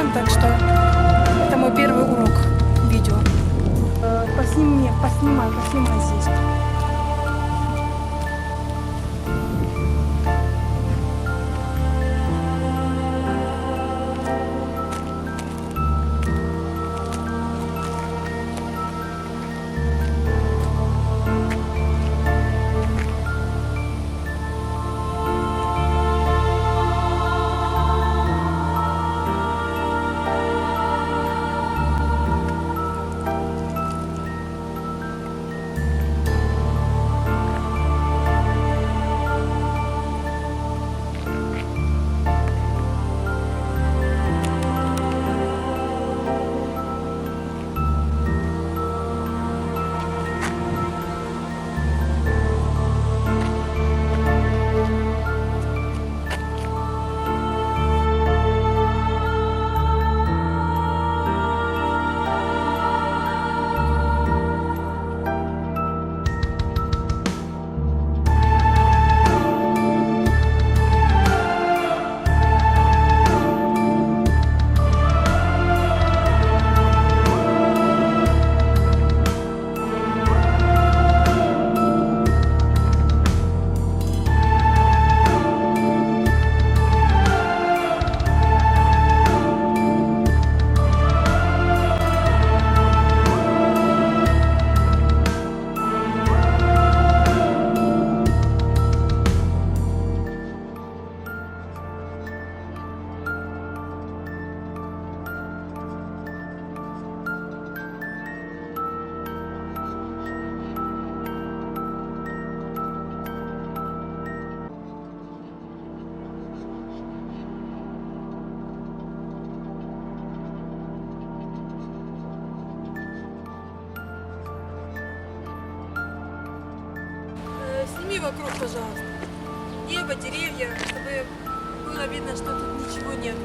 видео, так что это мой первый урок видео. Поснимай здесь. Сними вокруг, пожалуйста. Небо, деревья, чтобы было видно, что тут ничего нет.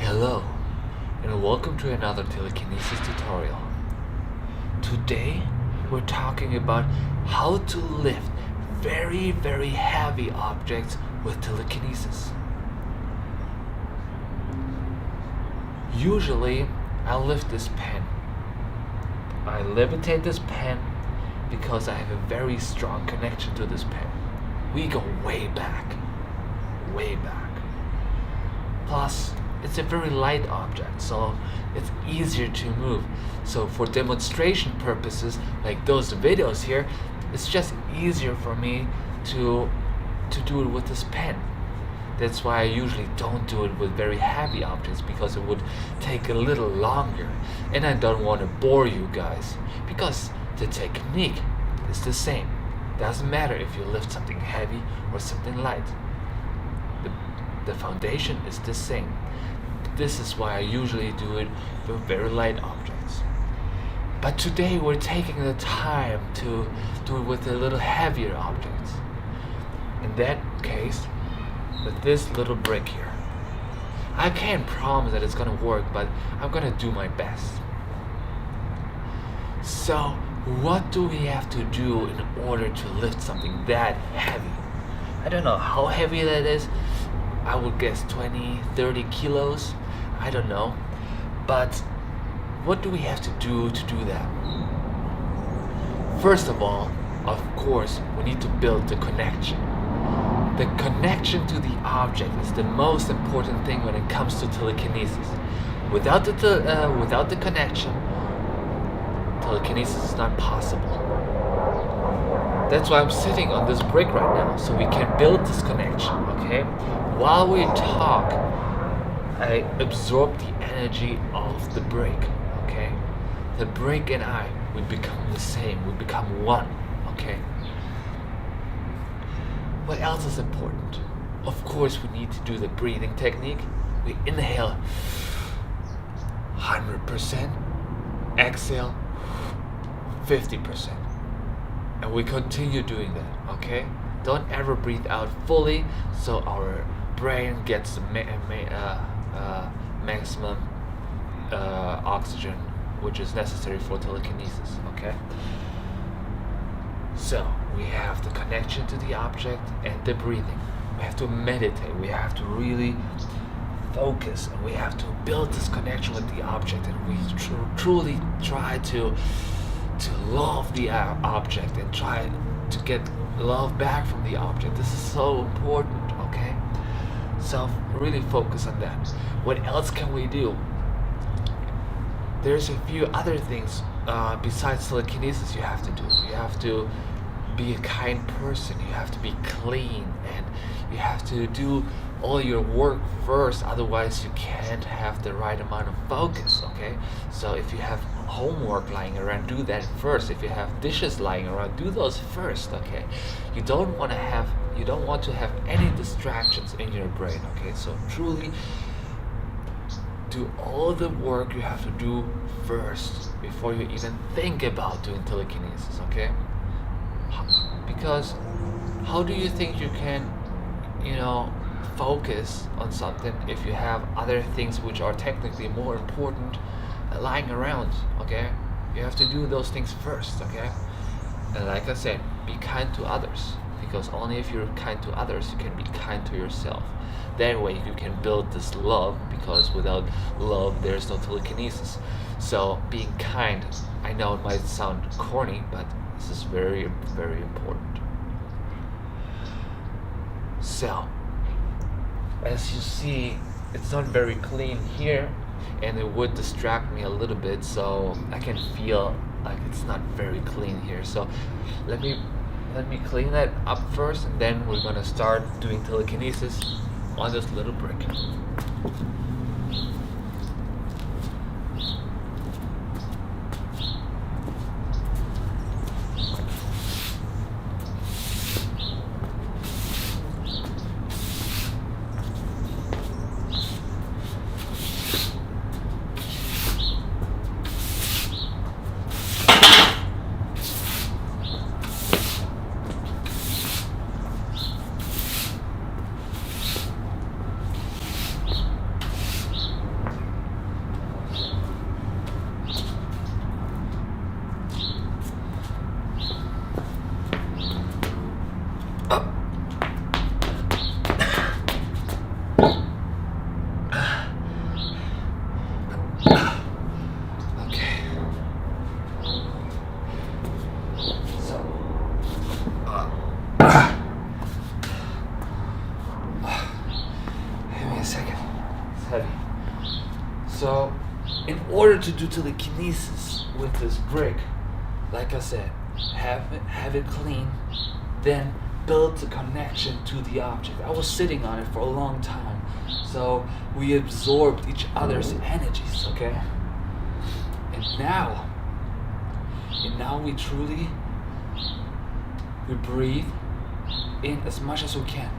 Hello, and welcome to another telekinesis tutorial. Today, we're talking about how to lift very, very heavy objects with telekinesis. Usually, I lift this pen. I levitate this pen because I have a very strong connection to this pen. We go way back. Way back. Plus, it's a very light object, so it's easier to move. So for demonstration purposes, like those videos here, it's just easier for me to do it with this pen. That's why I usually don't do it with very heavy objects, because it would take a little longer, and I don't want to bore you guys, because the technique is the same. Doesn't matter if you lift something heavy or something light. The foundation is the same. This is why I usually do it with very light objects. But today we're taking the time to do it with a little heavier objects. In that case, with this little brick here. I can't promise that it's gonna work, but I'm gonna do my best. So, what do we have to do in order to lift something that heavy? I don't know how heavy that is. I would guess 20, 30 kilos. I don't know. But what do we have to do that? First of all, of course, we need to build the connection. The connection to the object is the most important thing when it comes to telekinesis. Without the connection, telekinesis is not possible. That's why I'm sitting on this brick right now, so we can build this connection, okay? While we talk, I absorb the energy of the brick, okay? The brick and I, we become the same, we become one, okay? What else is important? Of course, we need to do the breathing technique. We inhale 100%, exhale 50%. And we continue doing that, okay? Don't ever breathe out fully, so our brain gets the maximum oxygen, which is necessary for telekinesis, okay? So, we have the connection to the object and the breathing. We have to meditate, we have to really focus, and we have to build this connection with the object, and we truly try to love the object and try to get love back from the object. This is so important, okay? So really focus on that. What else can we do? There's a few other things besides telekinesis you have to do. You have to be a kind person, you have to be clean, and you have to do all your work first, otherwise you can't have the right amount of focus, okay? So if you have homework lying around, do that first. If you have dishes lying around, do those first, okay? You don't want to have any distractions in your brain, okay? So truly do all the work you have to do first before you even think about doing telekinesis, okay? Because how do you think you can, focus on something if you have other things which are technically more important lying around, okay? You have to do those things first, okay? And like I said, be kind to others, because only if you're kind to others you can be kind to yourself. That way you can build this love, because without love there's no telekinesis. So being kind, I know it might sound corny, but this is very, very important. So, as you see, it's not very clean here, and it would distract me a little bit, so I can feel like it's not very clean here. So let me clean that up first, and then we're gonna start doing telekinesis on this little brick. So, in order to do telekinesis with this brick, like I said, have it clean, then build the connection to the object. I was sitting on it for a long time, so we absorbed each other's energies, okay? And now we breathe in as much as we can,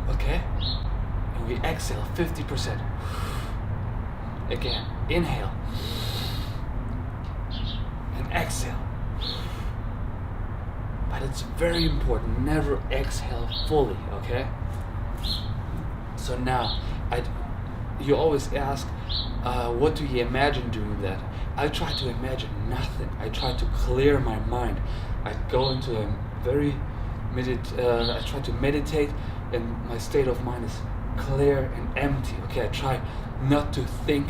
okay? And we exhale 50%. Again, inhale and exhale. But it's very important, never exhale fully, okay? So now, you always ask, what do you imagine doing that? I try to imagine nothing. I try to clear my mind. I go into a very I try to meditate, and my state of mind is clear and empty. Okay, I try not to think.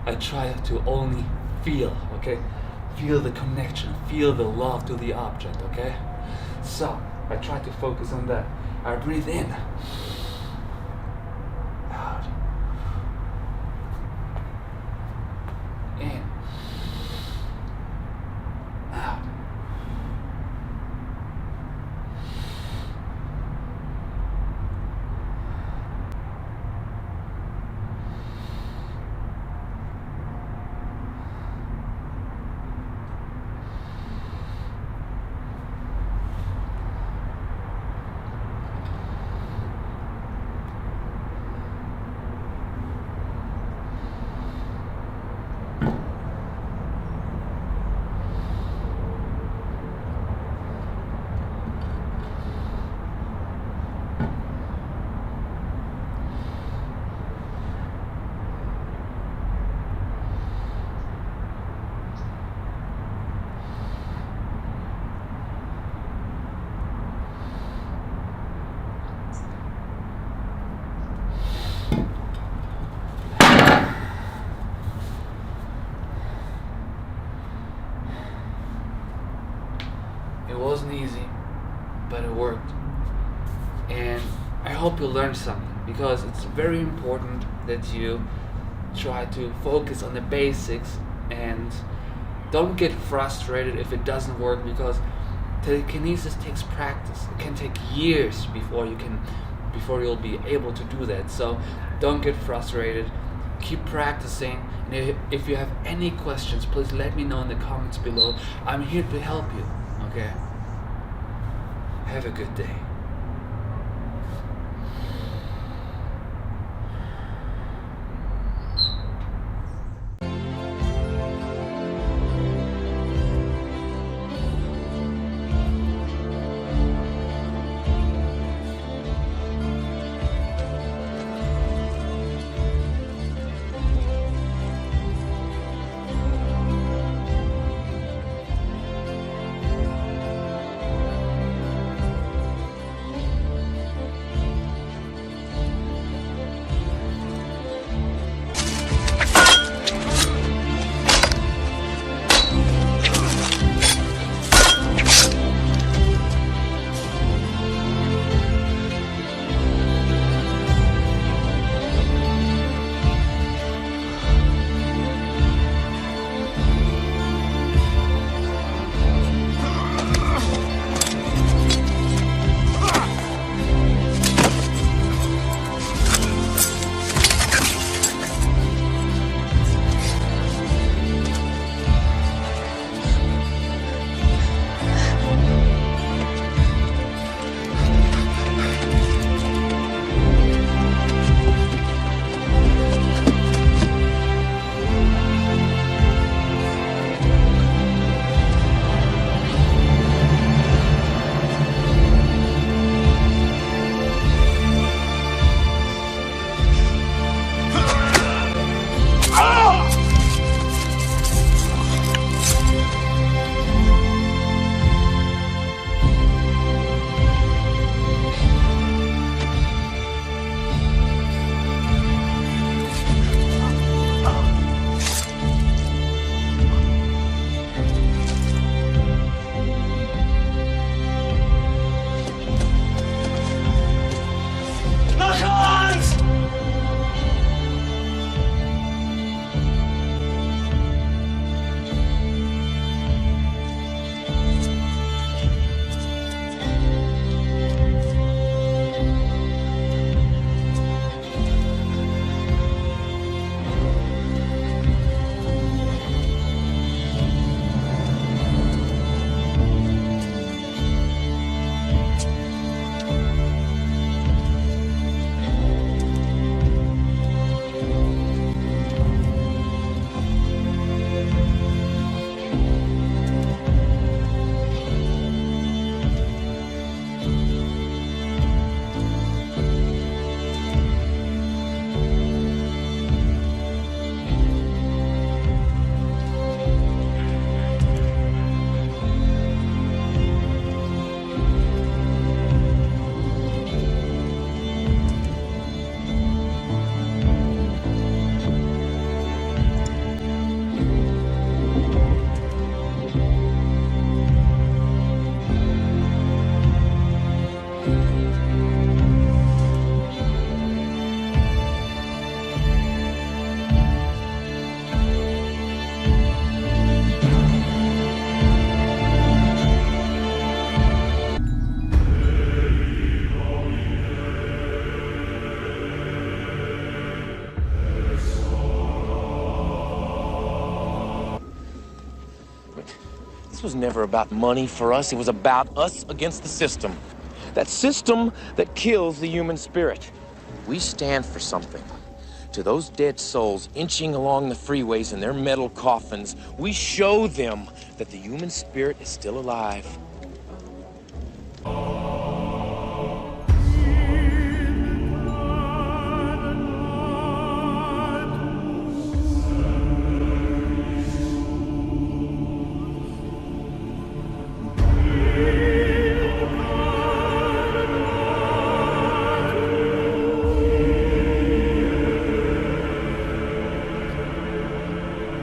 I try to only feel. Okay, feel the connection, feel the love to the object. Okay, so I try to focus on that. I breathe in, out, in, out. It wasn't easy, but it worked. And I hope you learned something, because it's very important that you try to focus on the basics and don't get frustrated if it doesn't work, because telekinesis takes practice. It can take years before you'll be able to do that. So don't get frustrated. Keep practicing. And if you have any questions, please let me know in the comments below. I'm here to help you. Okay? Have a good day. was never about money for us. It was about us against the system. That system that kills the human spirit. We stand for something. To those dead souls inching along the freeways in their metal coffins, we show them that the human spirit is still alive.